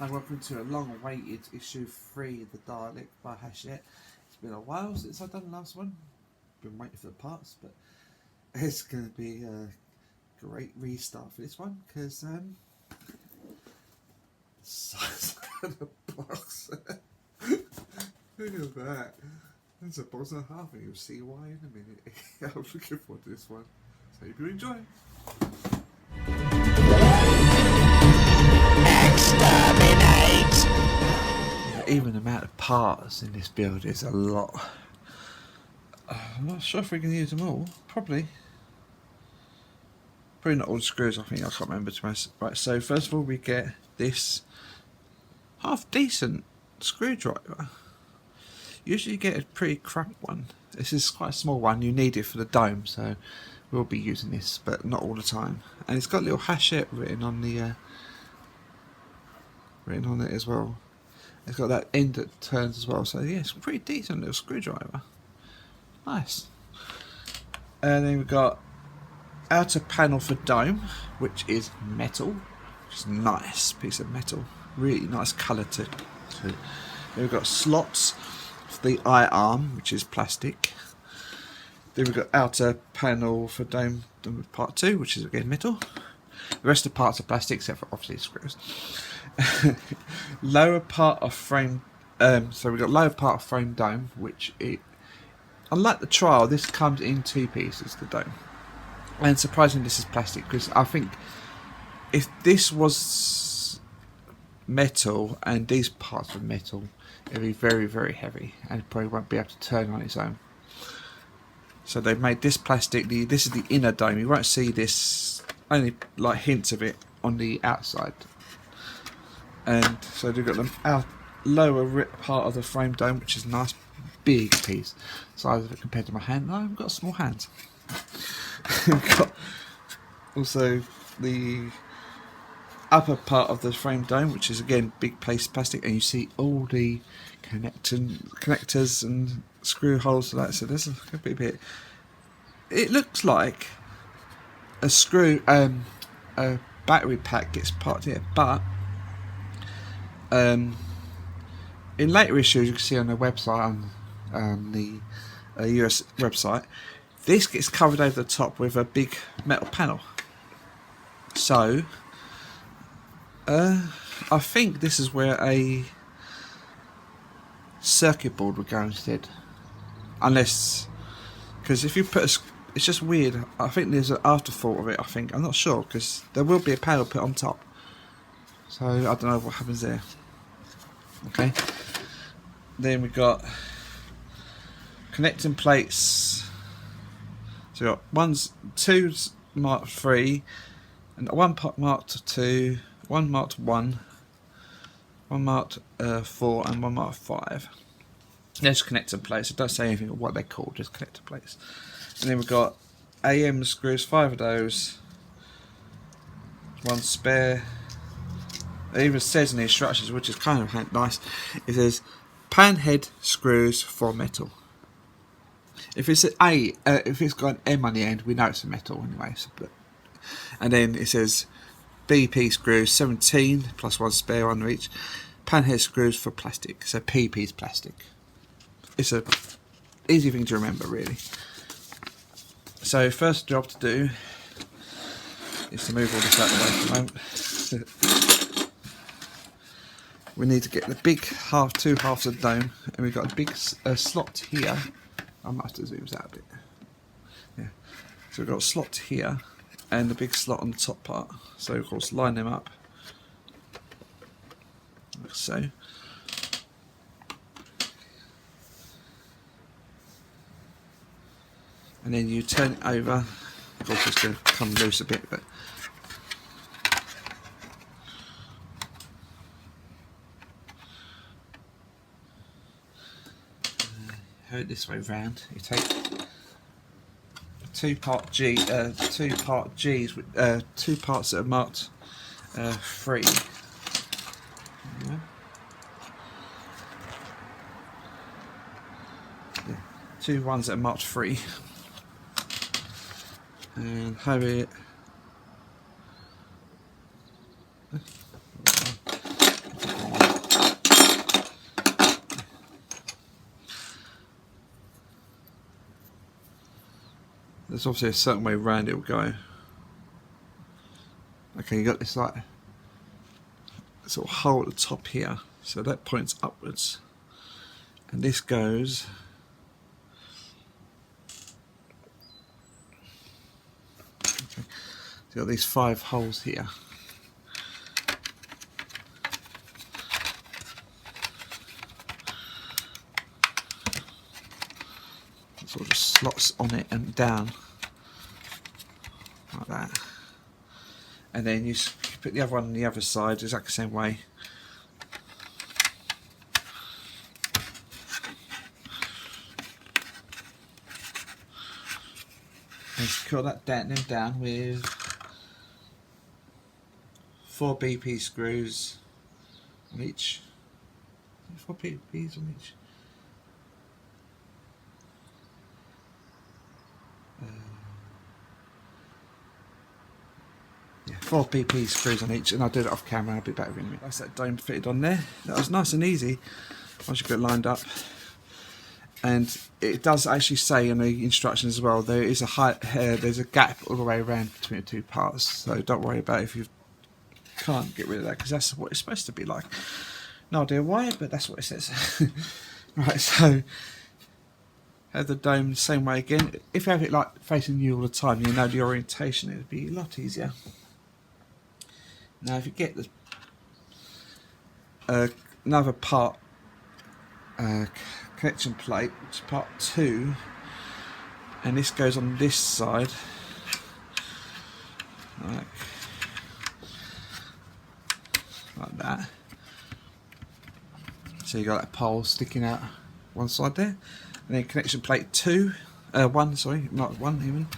Hi, welcome to a long-awaited issue 3 of the Dalek by Hachette. It's been a while since I've done the last one. Been waiting for the parts, but it's going to be a great restart for this one because the size of the box. Look at that. There's a box and a half, and you'll see why in a minute. I'm looking forward to this one. So hope you enjoy. Even the amount of parts in this build is a lot. I'm not sure if we can use them all. Probably not all the screws. I can't remember to myself. Right, so first of all we get this half decent screwdriver. Usually you get a pretty crap one. This is quite a small one. You need it for the dome, so we'll be using this, but not all the time. And it's got a little Hachette written on it as well. It's got that end that turns as well, so yeah, it's a pretty decent little screwdriver. Nice. And then we've got outer panel for dome, which is metal, which is a nice piece of metal. Really nice colour to it. Then we've got slots for the eye arm, which is plastic. Then we've got outer panel for dome part 2, which is again metal. The rest of the parts are plastic, except for obviously screws. Lower part of frame. So we've got lower part of frame dome, which unlike the trial, this comes in 2 pieces. The dome, and surprisingly, this is plastic because I think if this was metal and these parts were metal, it'd be very, very heavy and it probably won't be able to turn on its own. So they've made this plastic. This is the inner dome. You won't see this, only like hints of it on the outside. And so they've got the lower part of the frame dome, which is a nice big piece, size of it compared to my hand. No, I've got small hands. We've got also the upper part of the frame dome, which is again big piece of plastic, and you see all the connectors and screw holes for that. So there's a bit. It looks like a a battery pack gets parked here, but in later issues, you can see on the website, on the US website, this gets covered over the top with a big metal panel. So, I think this is where a circuit board would go instead. Unless, because if you put it's just weird. I think there's an afterthought of it, I'm not sure, because there will be a panel put on top. So, I don't know what happens there. Okay. Then we've got connecting plates. So we've got two marked 3, and one marked 2, one marked 1, one marked 4, and one marked 5. There's connector plates. It doesn't say anything of what they're called, just connector plates. And then we've got AM screws, 5 of those, 1 spare. It even says in the instructions, which is kind of nice, it says pan head screws for metal. If it's if it's got an M on the end, we know it's a metal anyway. And then it says BP screws 17 plus 1 spare under each. Pan head screws for plastic, so PP is plastic. It's a easy thing to remember, really. So first job to do is to move all this out of the way for the moment. We need to get the big two halves of the dome, and we've got a big slot here. I must have zoomed out a bit. Yeah. So we've got a slot here, and a big slot on the top part. So of course line them up, like so. And then you turn it over. Of course it's going to come loose a bit, but it this way round. You take two part G's with 2 parts that are marked 3. Yeah. 2 ones that are marked 3, and have it there's obviously a certain way around it will go. Okay, you got this like sort of hole at the top here, so that points upwards, and this goes okay. So you got these 5 holes here. Sort of just slots on it and down like that, and then you put the other one on the other side exactly the same way. And secure that down with 4 BP screws on each. 4 BPs on each. Yeah, 4 BP screws on each, and I'll do it off camera. I'll be back in a minute. That's that dome fitted on there. That was nice and easy once you get it lined up. And it does actually say in the instructions as well, there is there's a gap all the way around between the 2 parts. So don't worry about if you can't get rid of that, because that's what it's supposed to be like. No idea why, but that's what it says. Right, so have the dome the same way again. If you have it like facing you all the time, you know the orientation, it would be a lot easier. Now if you get the another part connection plate, which is part 2, and this goes on this side like that. So you got that pole sticking out one side there, and then connection plate 1, sorry, not 1 even,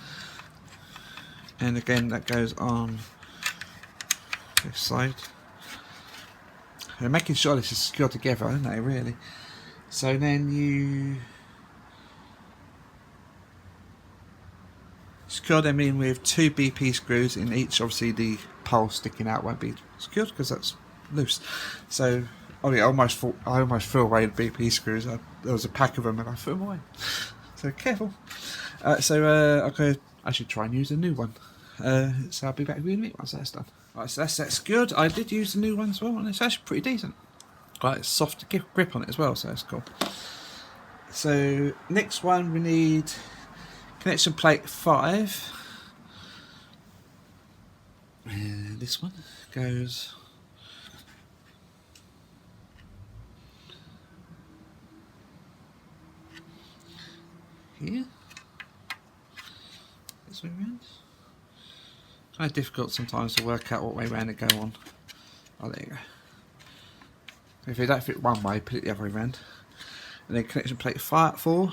and again that goes on this side. And making sure this is secured together, isn't it, really? So then you secure them in with 2 BP screws in each. Obviously the pole sticking out won't be secured because that's loose. So I almost threw away the BP screws. There was a pack of them and I threw them away. So careful. So I'm going to actually try and use a new one. So I'll be back with you in a minute once that's done. Right, so that's secured. I did use the new one as well, and it's actually pretty decent. Right, it's soft grip on it as well, so that's cool. So next one we need connection plate 5. And this one goes here. This way around. Kind of difficult sometimes to work out what way around it go on. Oh, there you go. If it don't fit one way, put it the other way around. And then connection plate 4.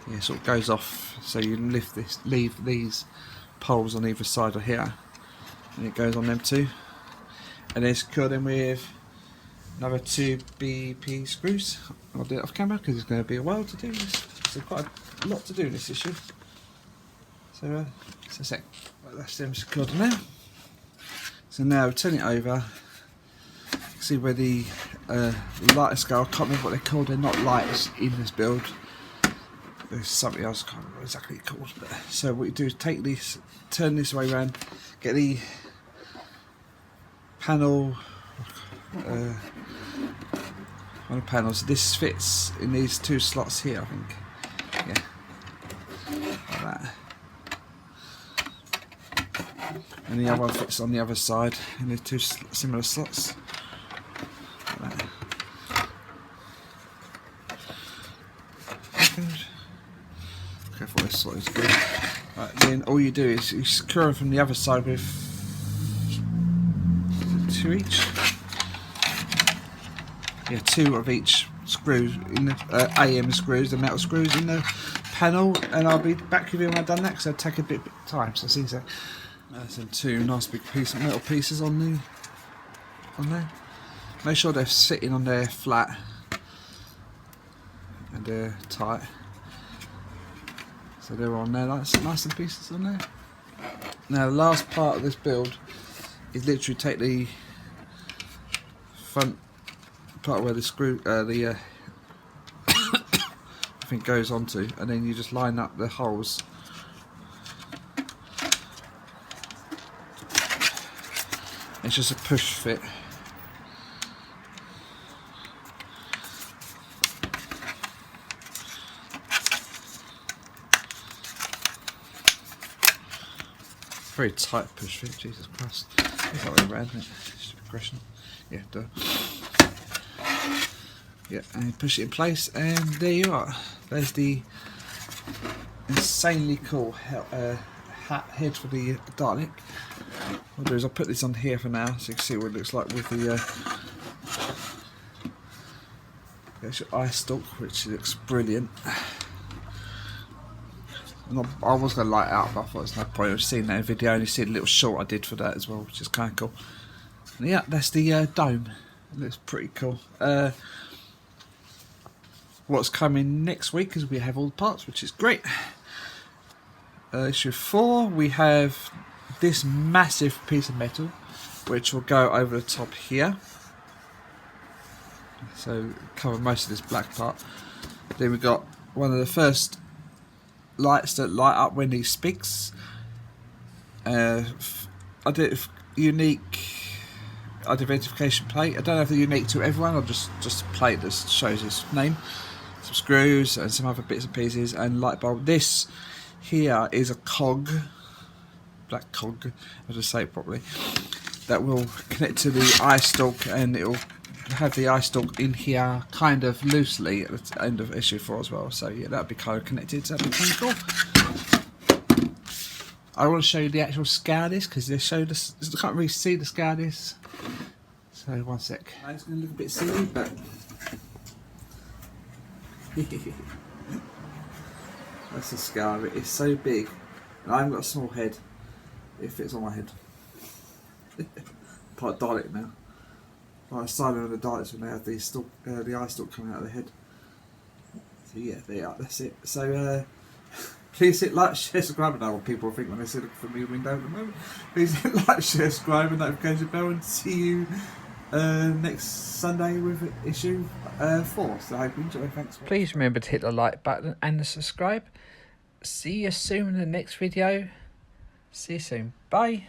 Yeah, sort of goes off, so you leave these poles on either side of here, and it goes on them too. And then secure them with another 2 BP screws. I'll do it off camera because it's going to be a while to do this. So quite a lot to do in this issue. So that's it. Right, that's them secured now. So now turn it over. See where the lighters go. I can't remember what they're called. They're not lighters in this build. There's something else. I can't remember exactly what it's called. But, so what you do is take this, turn this way around, get the panel. On the panels, this fits in these 2 slots here, I think. Yeah, like that. And the other one fits on the other side in the 2 similar slots. Like that. Careful, this slot is good. Right, then all you do is you secure them from the other side with 2 each. Yeah, 2 of each screws in the AM screws, the metal screws in the panel, and I'll be back with you when I've done that because it'll take a bit of time. So see that. That's some 2 nice big metal pieces on there. Make sure they're sitting on there flat and they're tight. So they're on there, nice and pieces on there. Now the last part of this build is literally take the front part where the screw, the everything goes onto, and then you just line up the holes. It's just a push fit. Very tight push fit, Jesus Christ. It's not really round, isn't it? It's aggression. Yeah, duh. Yeah, and you push it in place, and there you are. There's the insanely cool head for the Dalek. What I'll do is I'll put this on here for now so you can see what it looks like with the actual eye stalk, which looks brilliant. I was going to light it up, but I thought there's no point of seeing that in video. I only see the little short I did for that as well, which is kind of cool. And yeah, that's the dome. It looks pretty cool. What's coming next week is we have all the parts, which is great. Issue 4, we have this massive piece of metal, which will go over the top here. So cover most of this black part. Then we've got one of the first lights that light up when he speaks. I did unique identification plate. I don't know if they're unique to everyone, or just a plate that shows his name. Some screws and some other bits and pieces, and light bulb. This here is a cog, black cog, I'll just say it properly, that will connect to the eye stalk, and it will have the eye stalk in here kind of loosely at the end of issue 4 as well. So yeah, that'll be kind of connected, so that'll be kind of cool. I want to show you the actual scour disc because they showed us. I can't really see the scour disc. So one sec. It's going to look a bit silly, but that's the scar. It's so big. And I haven't got a small head. It fits on my head. Like Dalek now. Like Simon and the Daleks when they have the eye stalk coming out of their head. So yeah, there you are. That's it. So please hit like, share, subscribe. I know what people think when they see the for me window at the moment. Please hit like, share, subscribe, and notification bell, and see you next Sunday with issue 4. So I hope you enjoy. Thanks. Please remember to hit the like button and the subscribe. See you soon in the next video. See you soon. Bye.